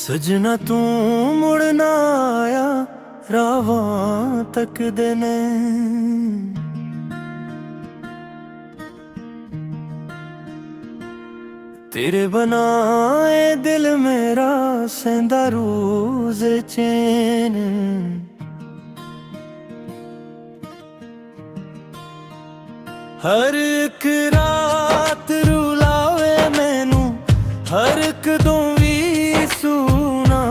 सजना तू मुड़ ना आया रावां तकदे ने तेरे बनाए दिल मेरा सेंदा रोज चैन हर एक रात रुलावे मैनू हर एक दूंगी सूना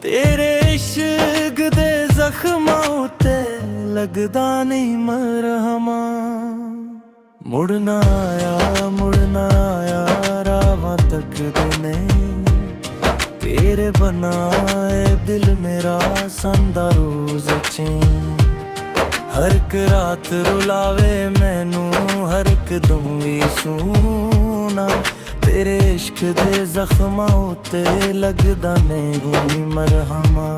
तेरे इश्क दे जख्मां उत्ते लगदा नहीं मरहमा मुड़ना आया रावां तकदे ने तेरे बनाए दिल मेरा संदा रोज चैन हर एक रात रुलावे मैनू हर एक दूंगी सूना तेरे इश्क दे जख्मां उत्ते लगदा नहीं मरहमा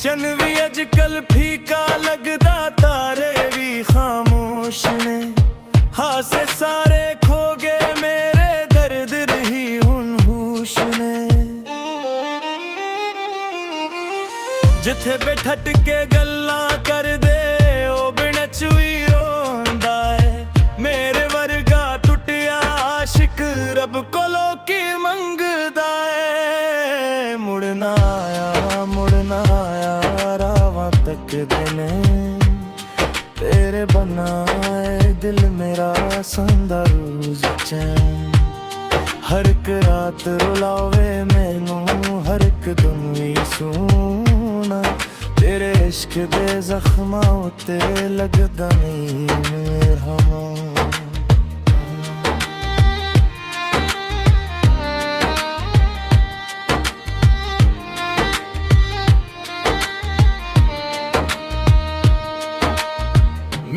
चन भी अजकल फीका लगदा तारे भी खामोश ने हासे सारे खो गए मेरे दर्द रही हुन होश ने जिथे बैठट के गल्लां कर दे ओ बिनच भी रोंदा है मेरे वर्गा टुटिया आशिक रब कोलों की मंगदा है मुड़ना आया रावां तकदे ने तेरे बनाए दिल मेरा संदा रोज चैन हर एक रात रुलावे मैनू हर एक दूंगी सूना तेरे इश्क दे जख्मां उत्ते लगदा नहीं मरहमा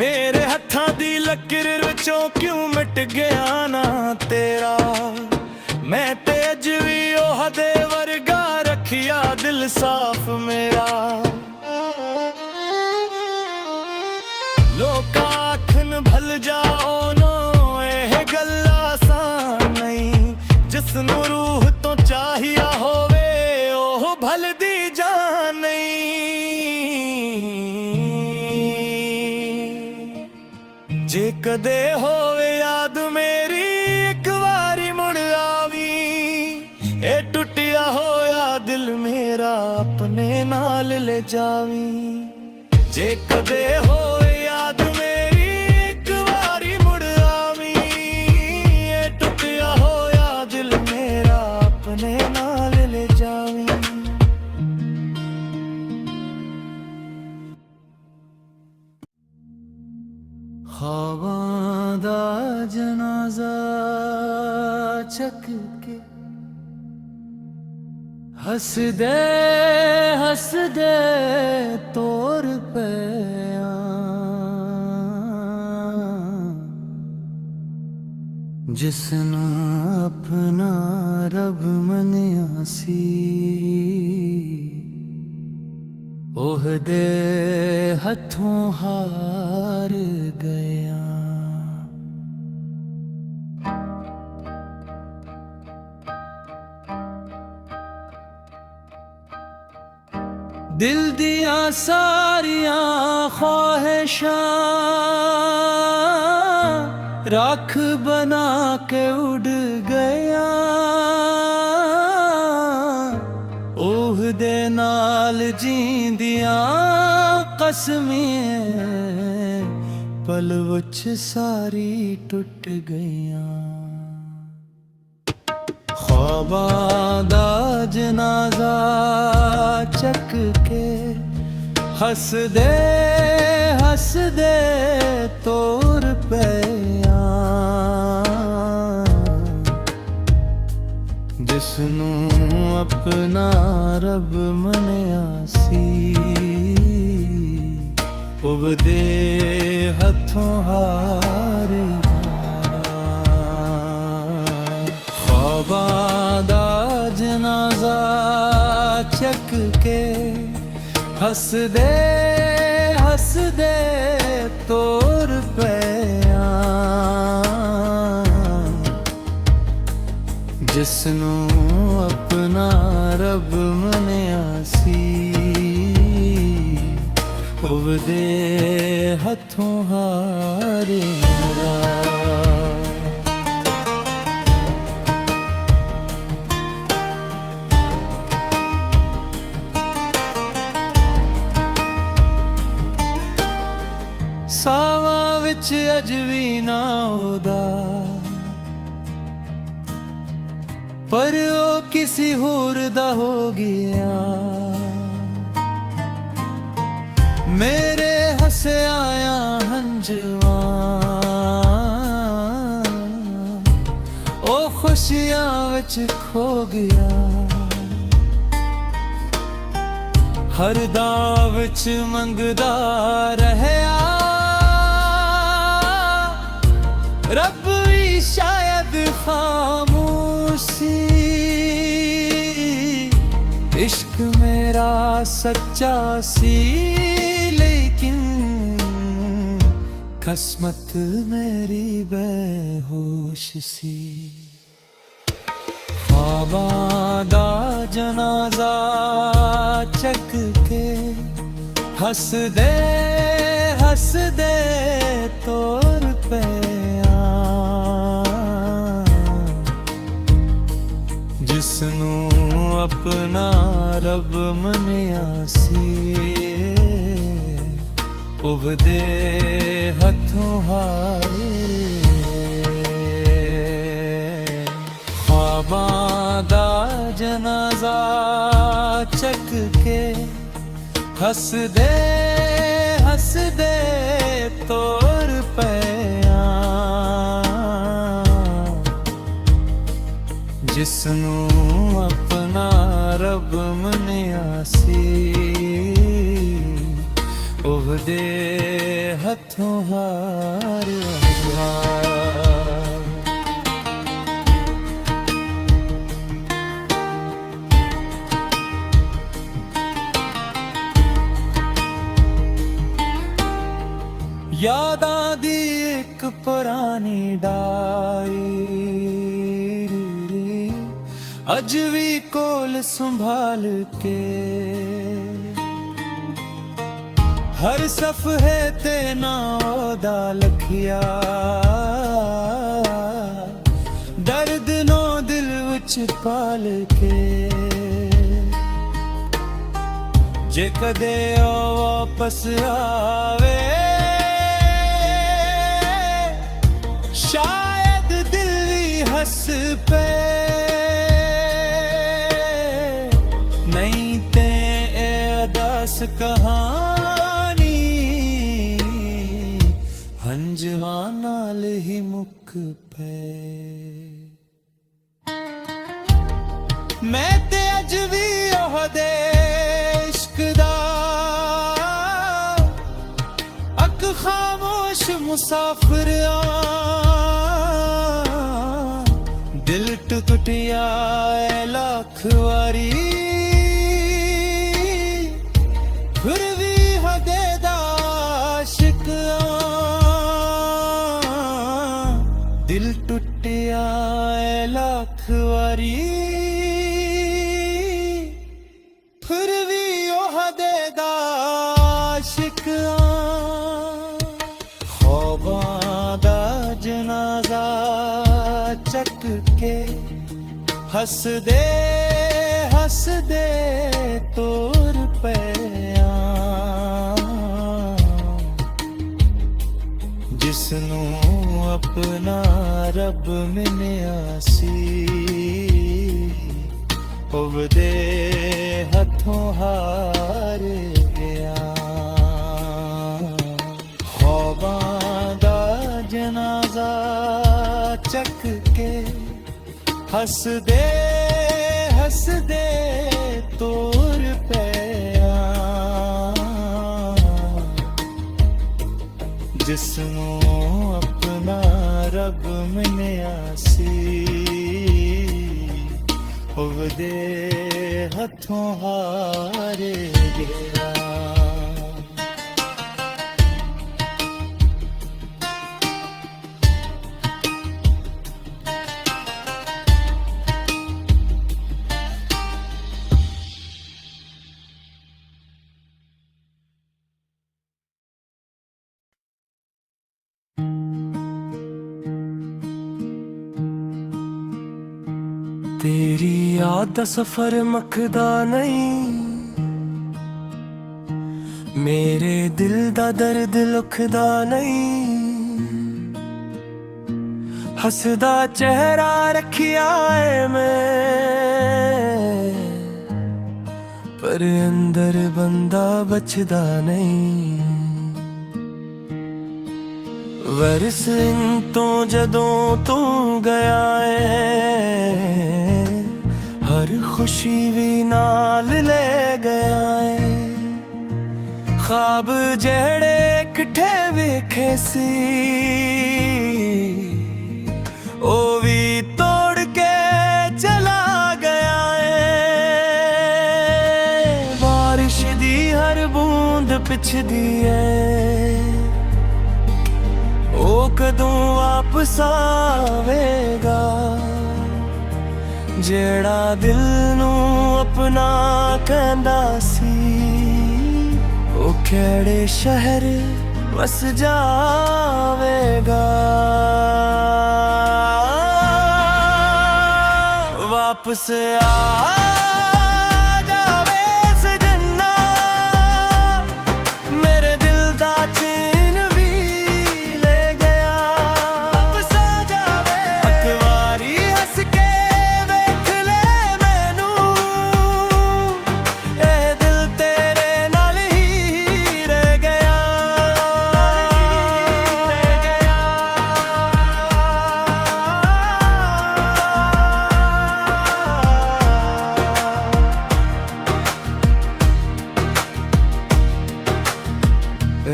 मेरे हत्थां दी लकीर विचों क्यों मिट गया ना तेरा मैं ते अज भी ओह दे वर्गा रखिया दिल साफ मेरा लोक आखन भल जाओ नो एह गल्ला आसान नहीं जिसनू रूह तो चाहिया होवे ओह भल दी जान नहीं जे कदे होवे याद मेरी एक बारी मुड़ आवी ए टुटिया होया दिल मेरा अपने नाल ले जावी जे कदे होवे याद मेरी एक बारी मुड़ आवी ए टुटिया होया दिल मेरा अपने नाल ले जावी ख्वाबां दा जनाजा चक के हसदे तोर पिया जिसना अपना रब मनिया सी ओह दे हथों हार गया दिल दिया सारियां ख्वाहिशां राख बना के उड़ गया ओह दे नाल जींदियां कसमें पल विच सारी टुट गईयां ख्वाबां दा जनाजा चक के हसदे तोर पिया जिसनू अपना रब मनिया सी हथों हारिया। ख्वाबां दा जनाजा चक के हसदे हसदे तोर पिया, जिसनू अपना रब मनिया सी, उवदे हथों हारिया। सावां विच अज भी ना ओदा, पर ओ किसी होर दा हो गया। मेरे हसे आया हंजवा ओ खुशियां विच खो गया। हर दाव विच मंगदा रहया, रब भी शायद खामोशी। इश्क मेरा सच्चा सी, लेकिन किस्मत मेरी बेहोश सी। ख्वाबां दा जनाजा चक के हसदे हसदे तोर पिया, जिसनू अपना रब मनिया सी, उवदे हथों हारिया। ख्वाबां दा जनाजा चक के हसदे हसदे तोर पिया, जिसनू अपना रब मनिया सी, उवदे हथों हारिया। यादां दी इक पुरानी डायरी अज भी कोल संभाल के, हर सफ़े ते नां ओदा लखिया। दर्द नो दिल विच पाल के, जे कदे ओ वापस आवे, शायद दिल भी हंस पे। नहीं ते अदास कहानी, हंजवा नाल ही मुक पे। मैं ते अज भी ओहदे इश्क दा अक खामोश मुसाफिर आ। दिल टुटिया लाख वारी, फिर भी हदे दा आशिक आ। दिल टुटिया लाख वारी, फिर भी ओ हदे दा आशिक आ। ख्वाबां दा जनाजा चक के हसदे हसदे तोर पिया, जिसनू अपना रब मनिया सी, उवदे हथों हारिया। ख्वाबां दा जनाजा चक के हसदे हसदे तोर पिया, जिसनों अपना रब मन्या सी ਉਹਦੇ ਹੱਥੋਂ ਹਾਰ ਗਿਆ। तेरी याद दा सफर मकदा नहीं, मेरे दिल दा दर्द लुकदा नहीं। हसदा चेहरा रखिया है मैं, पर अंदर बंदा बचदा नहीं। वरस तो जदों तू गया है, हर खुशी भी नाल ले गया है। ख्वाब जेड़े इकट्ठे वेखे सी, ओ भी तोड़ के चला गया है। बारिश दी हर बूंद पिछदी है, ओ कदों वापस आवेगा। जेड़ा दिल नू अपना कहंदा सी, ओ केड़े शहर वस जावेगा। वापस आ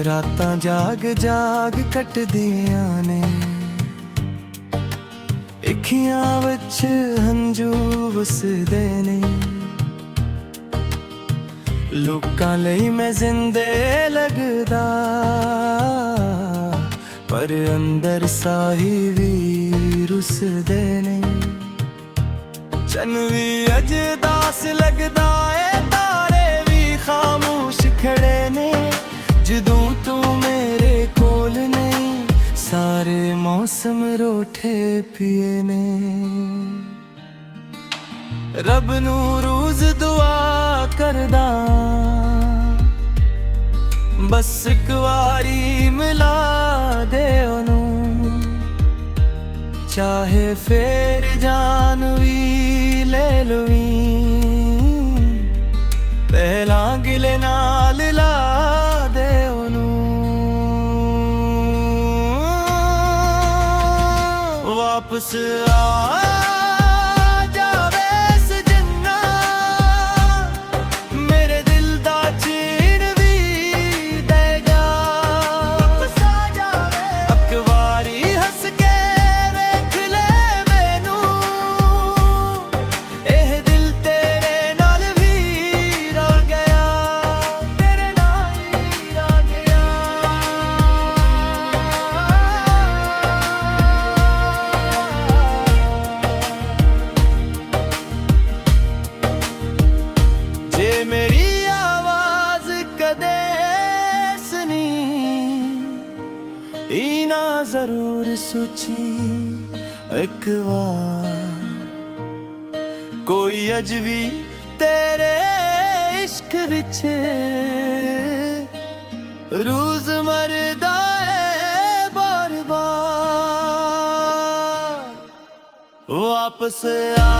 रातां जाग जाग कटदियां ने, अखियां विच हंजू वसदे ने। लोकां लई मैं जिंदे लगदा, पर अंदर साही भी रुसदे ने। चन भी अज दास लगदा है, तारे भी खामोश खड़े ने। जदों तू मेरे कोल नहीं, सारे मौसम रोठे पिए ने। रब नू रोज दुआ करदा, बस एक वारी मिला दे ओनू। चाहे फेर जान भी ले लवीं, पहला गिले नाल ला दे ओनू। वापस आ जावे सजना, मेरे दिल दा चैन भी दे जा। वापस आ जावे, अक वारी हंस के वेख ले मैनू। एह दिल तेरे नाल भी रल गया, तेरे नाल ही रल गया। जे मेरी आवाज कदे सुनी, इना जरूर सोची एक बार। कोई अज भी तेरे इश्क विच रोज मरदा है बार बार। वापस आ